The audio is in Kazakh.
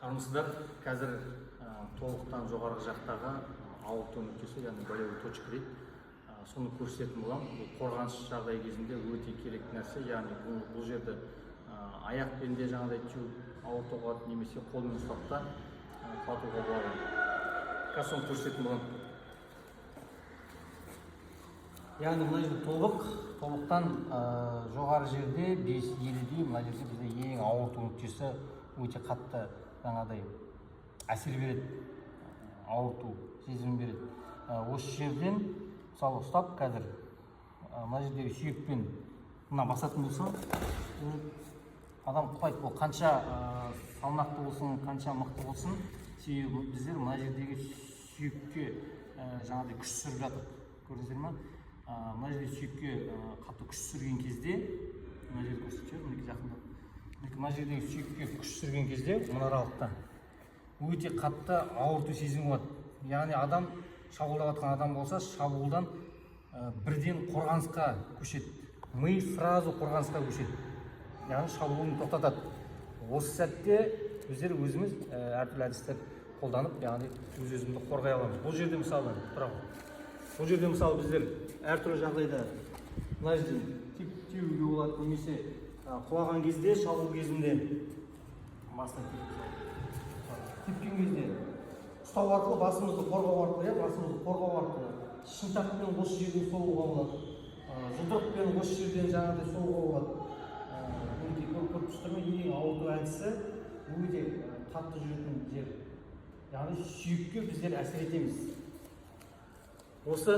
армысыздар. Қазір толықтан жоғарғы жақтағы ауырту нүктесі, яғни болевой точка дейді. Соны көрсететін боламын. Бұл қорғаныс жағдай кезінде өте керекті нәрсе. Яғни бұл жерде аяқпен де жаңағыдай теуіп ауыртуға болады, немесе қолмен ұстап та құлатуға болады. Қазір соны көрсететін боламын. Яғни мына жерде тобықтан жоғары жерде 5-7 мына жерде бізде ең ауырту нүктесі, өте қатты жаңағыдай әсер береді, ауырту сезім береді. Осы жерден мысалы ұстап қазір мына жердегі сүйекпен мына басатын болса, адам құлайды. Ол қанша салмақты болсын, қанша мықты болсын, себебі біздер мына жердегі сүйекке жаңағыдай күш түсіріп жатыр. Көрдіңіздер ме? Мына жерде сүйекке қатты күш түсірген кезде, мына жерде көрсетіп мінекей жақындап. Мына жердегі сүйекке күш түсірген кезде, мына аралықта өте қатты ауырту сезімі болады. Яғни адам шабуылдап жатқан адам болса, шабуылдан бірден қорғанысқа көшеді. Ми сразу қорғанысқа көшеді. Яғни шабуылын тоқтатады. Осы сәтте біздер өзіміз әртүрлі әдістер қолданып, яғни өз-өзімізді қорғай аламыз. Бұл жерде мысалы, бұл жерде мысалы біздер әртүрлі жағдайда мына жерден теуге болады, немесе құлаған кезде, шабуыл кезінде басына тепкен кезде ұстау арқылы, басымызды қорғау арқылы, басымызды қорғау арқылы шынтақпен осы жерден соғуға болады, жұдырықпен осы жерден жаңағыдай соғуға болады. Көріп тұрсыздар ма, ең ауырту әдісі өте қатты жүретін жер. Яғни сүйекке біздер әсер етеміз. Осы